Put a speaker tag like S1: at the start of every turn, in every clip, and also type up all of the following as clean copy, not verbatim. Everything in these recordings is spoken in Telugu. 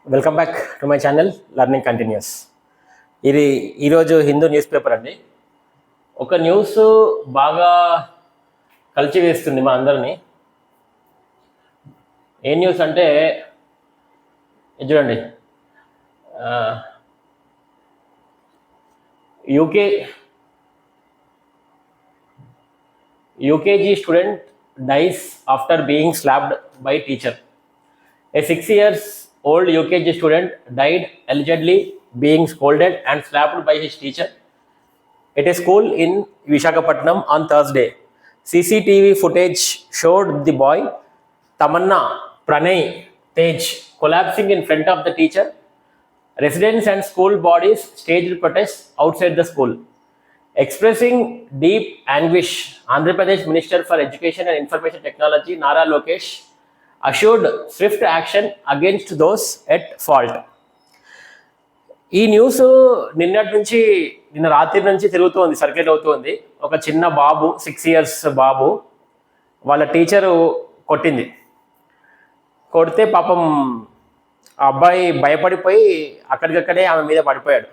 S1: Welcome back to my channel learning continuous. ఇది ఈరోజు హిందూ న్యూస్ పేపర్ అండి. ఒక న్యూస్ బాగా కలిచివేస్తుంది మా అందరినీ. ఏ న్యూస్ అంటే చూడండి, UKG student dies after being slapped by teacher. A 6 years old UKG student died allegedly being scolded and slapped by his teacher at a school in Visakhapatnam on Thursday. CCTV footage showed the boy, Tamanna Pranay Tej, collapsing in front of the teacher. Residents and school bodies staged protests outside the school. Expressing deep anguish, Andhra Pradesh Minister for Education and Information Technology, Nara Lokesh, assured swift action against those at fault. ఈ న్యూస్ నిన్న రాత్రి నుంచి తిరుగుతోంది, సర్క్యులేట్ అవుతోంది. ఒక చిన్న బాబు, 6 years బాబు, వాళ్ళ టీచరు కొడితే పాపం ఆ అబ్బాయి భయపడిపోయి అక్కడికక్కడే ఆమె మీద పడిపోయాడు.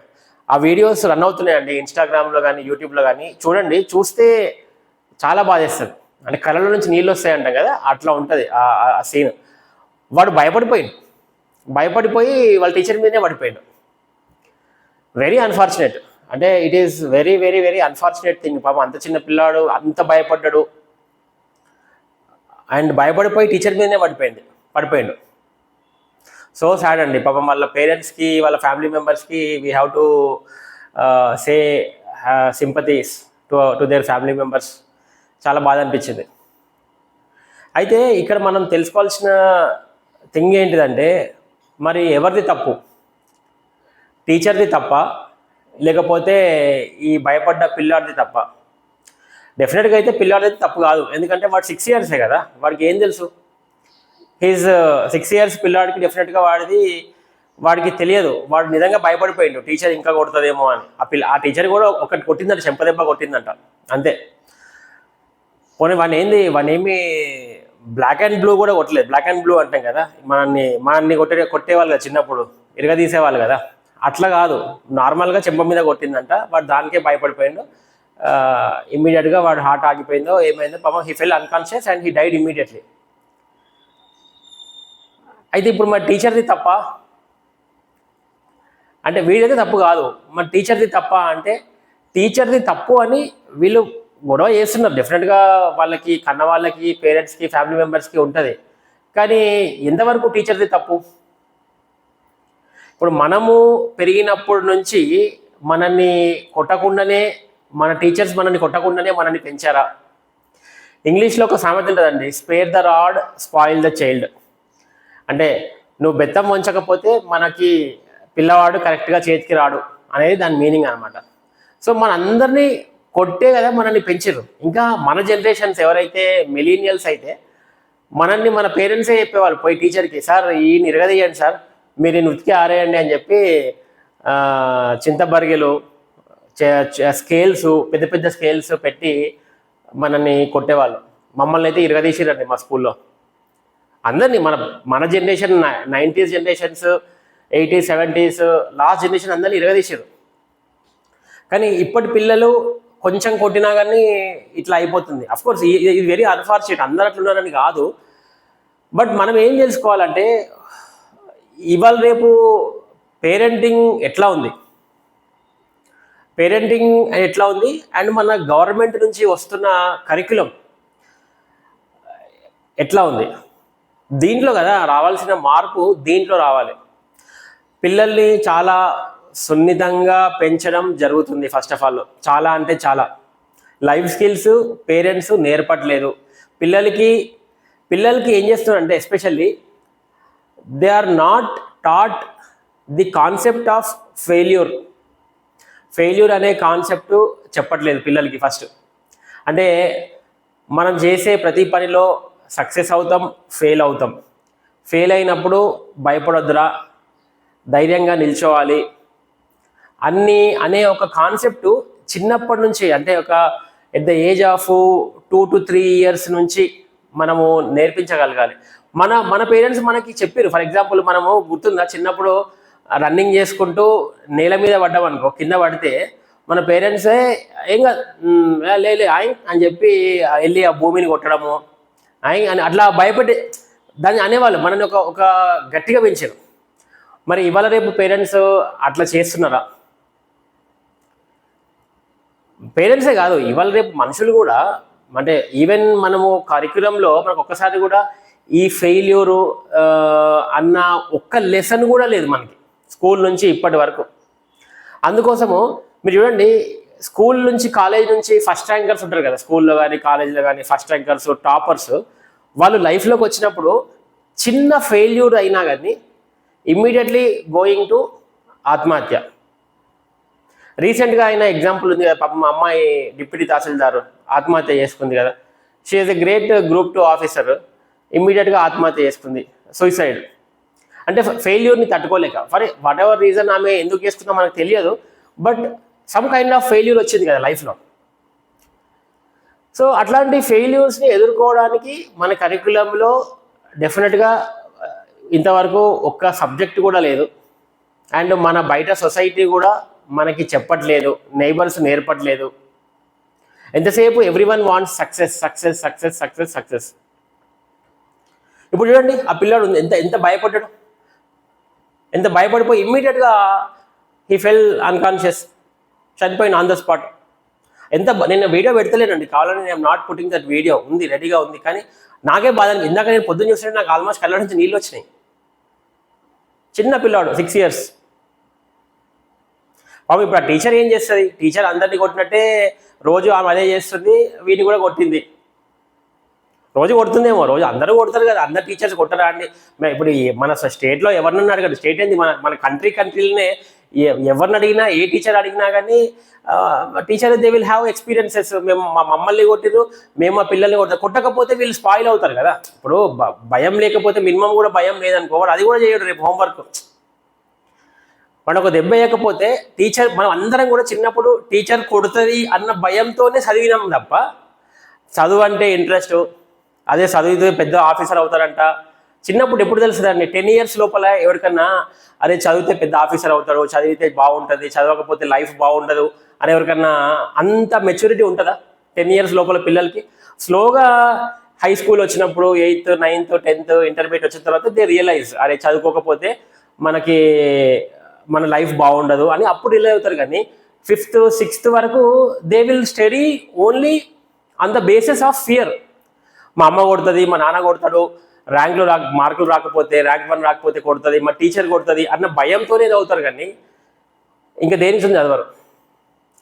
S1: ఆ వీడియోస్ రన్ అవుతున్నాయండి ఇన్స్టాగ్రామ్లో కానీ యూట్యూబ్లో కానీ. చూడండి, చూస్తే చాలా బాధేస్తుంది. అంటే కళ్ళలో నుంచి నీళ్ళు వస్తాయంటాం కదా, అట్లా ఉంటుంది ఆ సీన్. వాడు భయపడిపోయి వాళ్ళ టీచర్ మీదనే పడిపోయాడు. Very unfortunate. అంటే it is very very very unfortunate thing. పాపం అంత చిన్న పిల్లాడు అంత భయపడ్డాడు అండ్ భయపడిపోయి టీచర్ మీదనే పడిపోయాడు. సో సాడ్ అండి. పాపం వాళ్ళ పేరెంట్స్కి, వాళ్ళ ఫ్యామిలీ మెంబర్స్కి we have to say sympathies to their family members. చాలా బాధ అనిపించింది. అయితే ఇక్కడ మనం తెలుసుకోవాల్సిన థింగ్ ఏంటిదంటే, మరి ఎవరిది తప్పు? టీచర్ది తప్ప, లేకపోతే ఈ భయపడ్డ పిల్లాడిది తప్ప? డెఫినెట్గా అయితే పిల్లాడిది తప్పు కాదు. ఎందుకంటే వాడు 6 years కదా, వాడికి ఏం తెలుసు? హీజ్ 6 years పిల్లాడికి డెఫినెట్గా వాడికి తెలియదు. వాడు నిజంగా భయపడిపోయిండు టీచర్ ఇంకా కొడుతుందేమో అని. ఆ టీచర్ కూడా ఒకటి కొట్టిందంట, చెంపదెబ్బ కొట్టిందంట, అంతే. పోనీ వాడేమి బ్లాక్ అండ్ బ్లూ కూడా కొట్టలేదు. బ్లాక్ అండ్ బ్లూ అంటాం కదా, మనల్ని కొట్టేవాళ్ళు కదా చిన్నప్పుడు, ఇరగదీసేవాళ్ళు కదా, అట్లా కాదు. నార్మల్గా చెంప మీద కొట్టిందంట. వాడు దానికే భయపడిపోయిండు. ఇమ్మీడియట్గా వాడు హార్ట్ ఆగిపోయిందో ఏమైందో పాపం, he fell unconscious and he died immediately. అయితే ఇప్పుడు మరి టీచర్ది తప్ప అంటే, వీడైతే తప్పు కాదు, మరి టీచర్ది తప్ప అంటే, టీచర్ది తప్పు అని వీళ్ళు గొడవ చేస్తున్నారు. డెఫినెట్గా వాళ్ళకి, కన్న వాళ్ళకి, పేరెంట్స్కి, ఫ్యామిలీ మెంబర్స్కి ఉంటుంది. కానీ ఎంతవరకు టీచర్ది తప్పు? ఇప్పుడు మనము పెరిగినప్పటి నుంచి మనల్ని కొట్టకుండానే, మన టీచర్స్ మనల్ని కొట్టకుండానే మనల్ని పెంచారా? ఇంగ్లీష్లో ఒక సామెత ఉంటుందండి, spare the rod spoil the child. అంటే నువ్వు బెత్తం వంచకపోతే మనకి పిల్లవాడు కరెక్ట్గా చేతికి రాడు అనేది దాని మీనింగ్ అనమాట. సో మనందరినీ కొట్టే కదా మనల్ని పెంచారు. ఇంకా మన జనరేషన్స్ ఎవరైతే మిలీనియల్స్ అయితే, మనల్ని మన పేరెంట్సే చెప్పేవాళ్ళు పోయి టీచర్కి, సార్ ఈ నిరగదీయండి సార్, మీరు ఉతికి ఆరేయండి అని చెప్పి చింతబరిగెలు, స్కేల్స్, పెద్ద పెద్ద స్కేల్స్ పెట్టి మనల్ని కొట్టేవాళ్ళు. మమ్మల్ని అయితే ఇరగదీసిరండి మా స్కూల్లో అందరినీ. మన generation, 90s generations, 80s 70s last generation అందరినీ ఇరగదీసారు. కానీ ఇప్పటి పిల్లలు కొంచెం కొట్టినా కానీ ఇట్లా అయిపోతుంది. అఫ్కోర్స్ ఇది వెరీ అన్ఫార్చునేట్, అందరూ అట్లున్నారని కాదు. బట్ మనం ఏం తెలుసుకోవాలంటే, ఇవాళ రేపు పేరెంటింగ్ ఎట్లా ఉంది అండ్ మన గవర్నమెంట్ నుంచి వస్తున్న కరికులం ఎట్లా ఉంది, దీంట్లో కదా రావాల్సిన మార్పు. దీంట్లో రావాలి. పిల్లల్ని చాలా సున్నితంగా పెంచడం జరుగుతుంది. ఫస్ట్ ఆఫ్ ఆల్ చాలా అంటే చాలా లైఫ్ స్కిల్స్ పేరెంట్స్ నేర్పట్లేదు పిల్లలకి. ఏం చేస్తున్నారంటే, especially they are not taught the concept of failure అనే కాన్సెప్ట్ చెప్పట్లేదు పిల్లలకి. ఫస్ట్ అంటే మనం చేసే ప్రతి పనిలో సక్సెస్ అవుతాం, ఫెయిల్ అయినప్పుడు భయపడొద్దురా, ధైర్యంగా నిల్చోవాలి అనే ఒక కాన్సెప్టు చిన్నప్పటి నుంచి, అంటే ఒక at the age of 2 to 3 years నుంచి మనము నేర్పించగలగాలి. మన పేరెంట్స్ మనకి చెప్పారు. ఫర్ ఎగ్జాంపుల్ మనము గుర్తుందా, చిన్నప్పుడు రన్నింగ్ చేసుకుంటూ నేల మీద పడ్డామనుకో, కింద పడితే మన పేరెంట్సే ఏం కాదు లే ఆయ్ అని చెప్పి వెళ్ళి ఆ భూమిని కొట్టడము ఆయ్ అని అట్లా భయపెట్టి దాన్ని అనేవాళ్ళు, మనని ఒక గట్టిగా పెంచారు. మరి ఇవాళ రేపు పేరెంట్స్ అట్లా చేస్తున్నారా? పేరెంట్సే కాదు, ఇవాళ రేపు మనుషులు కూడా, అంటే ఈవెన్ మనము కరిక్యులంలో మనకు ఒక్కసారి కూడా ఈ ఫెయిల్యూరు అన్న ఒక్క లెసన్ కూడా లేదు మనకి స్కూల్ నుంచి ఇప్పటి వరకు. అందుకోసము మీరు చూడండి, స్కూల్ నుంచి కాలేజ్ నుంచి ఫస్ట్ ర్యాంకర్స్ ఉంటారు కదా, స్కూల్లో కానీ కాలేజీలో కానీ ఫస్ట్ ర్యాంకర్స్ టాపర్స్, వాళ్ళు లైఫ్లోకి వచ్చినప్పుడు చిన్న ఫెయిల్యూర్ అయినా కానీ ఇమ్మీడియట్లీ గోయింగ్ టు ఆత్మహత్య. రీసెంట్గా అయిన ఎగ్జాంపుల్ ఉంది కదా, పాపం మా అమ్మాయి డిప్యూటీ తహసీల్దార్ ఆత్మహత్య చేసుకుంది కదా. She is a great group 2 officer, ఇమ్మీడియట్గా ఆత్మహత్య చేసుకుంది, సూసైడ్. అంటే ఫెయిల్యూర్ని తట్టుకోలేక, ఫర్ వాట్ ఎవర్ రీజన్ ఆమె ఎందుకు చేసుకుందో మనకు తెలియదు, but some kind of failure వచ్చింది కదా లైఫ్లో. సో అట్లాంటి ఫెయిల్యూర్స్ని ఎదుర్కోవడానికి మన కరికులంలో డెఫినెట్గా ఇంతవరకు ఒక్క సబ్జెక్ట్ కూడా లేదు. అండ్ మన బయట సొసైటీ కూడా మనకి చెప్పట్లేదు, నైబర్స్ నేర్పట్లేదు. ఎంతసేపు everyone wants success success success success success. ఇప్పుడు చూడండి, ఆ పిల్లాడు ఎంత ఎంత భయపడ్డాడు, ఎంత భయపడిపోయి ఇమ్మీడియట్గా హీ ఫెల్ అన్కాన్షియస్, చనిపోయిన ఆన్ ద స్పాట్. నేను వీడియో పెడతలేనండి, కావాలని నేను నాట్ పుట్టింగ్ దట్ వీడియో, ఉంది రెడీగా ఉంది, కానీ నాకే బాధ. ఇందాక నేను పొద్దున్న చూస్తుంటే నాకు ఆల్మోస్ట్ కళ్ళ నుంచి నీళ్ళు వచ్చినాయి. చిన్న పిల్లాడు 6 years. పాపం ఇప్పుడు ఆ టీచర్ ఏం చేస్తుంది? టీచర్ అందరినీ కొట్టినట్టే రోజు ఆమె అదే చేస్తుంది, వీటిని కూడా కొట్టింది. రోజు కొడుతుందేమో, రోజు అందరూ కొడతారు కదా, అందరు టీచర్స్ కొట్టరా అండి? ఇప్పుడు మన స్టేట్లో ఎవరినన్నా అడగండి, స్టేట్ ఏంది మన కంట్రీలోనే ఎవరిని అడిగినా, ఏ టీచర్ అడిగినా కానీ teacher they will have experiences. మేము మా మమ్మల్ని కొట్టిరు, మేము మా పిల్లల్ని కొట్టకపోతే వీళ్ళు స్పాయిల్ అవుతారు కదా. ఇప్పుడు భయం లేకపోతే మినిమం కూడా భయం లేదనుకో, అది కూడా చేయడు రేపు హోంవర్క్. మనకు దెబ్బ వేయకపోతే టీచర్, మనం అందరం కూడా చిన్నప్పుడు టీచర్ కొడుతుంది అన్న భయంతోనే చదివినాం తప్ప, చదువు అంటే ఇంట్రెస్ట్, అదే చదివితే పెద్ద ఆఫీసర్ అవుతారంట చిన్నప్పుడు ఎప్పుడు తెలుస్తుందండి? 10 years లోపల ఎవరికన్నా అరే చదివితే పెద్ద ఆఫీసర్ అవుతాడు, చదివితే బాగుంటుంది, చదవకపోతే లైఫ్ బాగుండదు అని ఎవరికన్నా అంత మెచ్యూరిటీ ఉంటుందా 10 years లోపల పిల్లలకి? స్లోగా హై స్కూల్ వచ్చినప్పుడు 8th 9th 10th ఇంటర్మీడియట్ వచ్చిన తర్వాత దే రియలైజ్ అరే చదువుకోకపోతే మనకి మన లైఫ్ బాగుండదు అని అప్పుడు రియలైజ్ అవుతారు. కానీ 5th 6th వరకు they will study only on the basis of fear. మా అమ్మ కొడుతుంది, మా నాన్న కొడతాడు, మార్కులు రాకపోతే, ర్యాంక్ 1 రాకపోతే కొడుతుంది, మా టీచర్ కొడుతుంది అన్న భయంతోనే చదువుతారు. కానీ ఇంకా దేనికి చదవరు.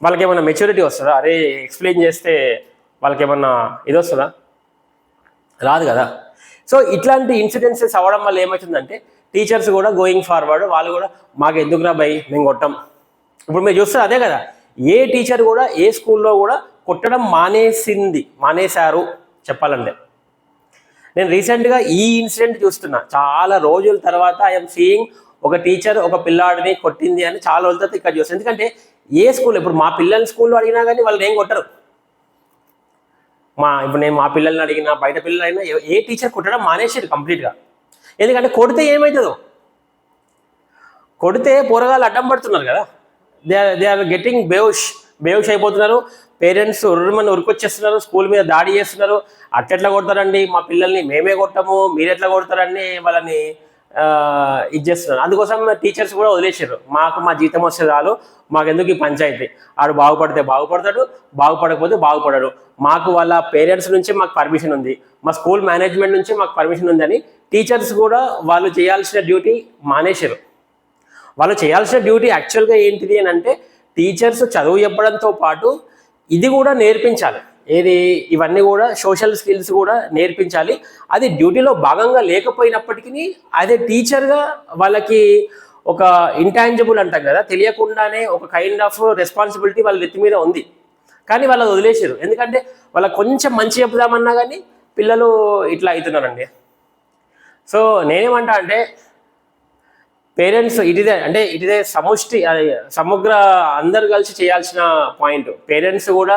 S1: వాళ్ళకి ఏమన్నా మెచ్యూరిటీ వస్తుందా? అరే ఎక్స్ప్లెయిన్ చేస్తే వాళ్ళకి ఏమన్నా ఇది వస్తుందా? రాదు కదా. సో ఇట్లాంటి ఇన్సిడెన్సెస్ అవ్వడం వల్ల ఏమవుతుందంటే టీచర్స్ కూడా గోయింగ్ ఫార్వర్డ్ వాళ్ళు కూడా మాకు ఎందుకురా భయ్ మేము కొట్టాం. ఇప్పుడు మీరు చూస్తారు అదే కదా, ఏ టీచర్ కూడా ఏ స్కూల్లో కూడా కొట్టడం మానేశారు చెప్పాలంటే. నేను రీసెంట్గా ఈ ఇన్సిడెంట్ చూస్తున్నా, చాలా రోజుల తర్వాత ఐఎమ్ సీయింగ్ ఒక టీచర్ ఒక పిల్లాడిని కొట్టింది అని చాలా రోజుల తర్వాత ఇక్కడ చూస్తాను. ఎందుకంటే ఏ స్కూల్, ఇప్పుడు మా పిల్లల స్కూల్లో అడిగినా కానీ వాళ్ళు ఏం కొట్టరు. ఇప్పుడు నేను మా పిల్లల్ని అడిగినా, బయట పిల్లలు అయినా ఏ టీచర్ కొట్టడం మానేసారు కంప్లీట్గా. ఎందుకంటే కొడితే ఏమవుతుందో, కొడితే పోరగాళ్ళు అడ్డం పడుతున్నారు కదా, దే ఆర్ గెట్టింగ్ బేవుష్ అయిపోతున్నారు. పేరెంట్స్ ఉర్రమని ఉరికొచ్చేస్తున్నారు, స్కూల్ మీద దాడి చేస్తున్నారు. అట్టెట్లా కొడతారండి మా పిల్లల్ని, మేమే కొట్టము మీరెట్లా కొడతారని వాళ్ళని ఇచ్చేస్తున్నారు. అందుకోసం టీచర్స్ కూడా వదిలేసారు, మాకు మా జీతం వస్తే చాలు, మాకెందుకు ఈ పంచాయతీ, ఆడు బాగుపడితే బాగుపడతాడు, బాగుపడకపోతే బాగుపడడు, మాకు వాళ్ళ పేరెంట్స్ నుంచి మాకు పర్మిషన్ ఉంది, మా స్కూల్ మేనేజ్మెంట్ నుంచి మాకు పర్మిషన్ ఉందని టీచర్స్ కూడా వాళ్ళు చేయాల్సిన డ్యూటీ మానేశారు. వాళ్ళు చేయాల్సిన డ్యూటీ యాక్చువల్గా ఏంటిది అని అంటే టీచర్స్ చదువు చెప్పడంతో పాటు ఇది కూడా నేర్పించాలి. ఇవన్నీ కూడా సోషల్ స్కిల్స్ కూడా నేర్పించాలి. అది డ్యూటీలో భాగంగా లేకపోయినప్పటికీ అదే టీచర్గా వాళ్ళకి ఒక ఇంటాంజిబుల్ అంటాం కదా, తెలియకుండానే ఒక కైండ్ ఆఫ్ రెస్పాన్సిబిలిటీ వాళ్ళ నెత్తి మీద ఉంది. కానీ వాళ్ళు వదిలేసారు, ఎందుకంటే వాళ్ళకి కొంచెం మంచి చెప్దామన్నా కానీ పిల్లలు ఇట్లా అవుతున్నారండి. సో నేనేమంటా అంటే పేరెంట్స్ ఇటుదే సమగ్ర అందరు కలిసి చేయాల్సిన పాయింట్. పేరెంట్స్ కూడా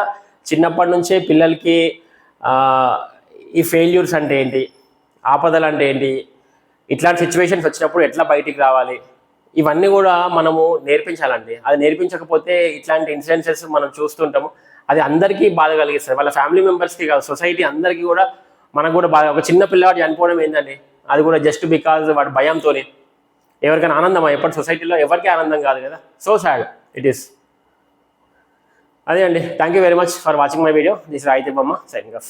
S1: చిన్నప్పటి నుంచే పిల్లలకి ఈ ఫెయిల్యూర్స్ అంటే ఏంటి, ఆపదలు అంటే ఏంటి, ఇట్లాంటి సిచ్యువేషన్స్ వచ్చినప్పుడు ఎట్లా బయటికి రావాలి, ఇవన్నీ కూడా మనము నేర్పించాలండి. అది నేర్పించకపోతే ఇట్లాంటి ఇన్సిడెన్సెస్ మనం చూస్తుంటాము. అది అందరికీ బాధ కలిగిస్తుంది, వాళ్ళ ఫ్యామిలీ మెంబర్స్కి కాదు, సొసైటీ అందరికీ కూడా, మనకు కూడా బాధ. ఒక చిన్న పిల్లవాడు చనిపోవడం ఏంటండి, అది కూడా జస్ట్ బికాజ్ వాడి భయంతో. ఎవరికైనా ఆనందమా? ఎప్పటి సొసైటీలో ఎవరికి ఆనందం కాదు కదా. So sad it is. అదే అండి. Thank you very much for watching my video. This రాయితీ బొమ్మ సైనింగ్ ఆఫ్.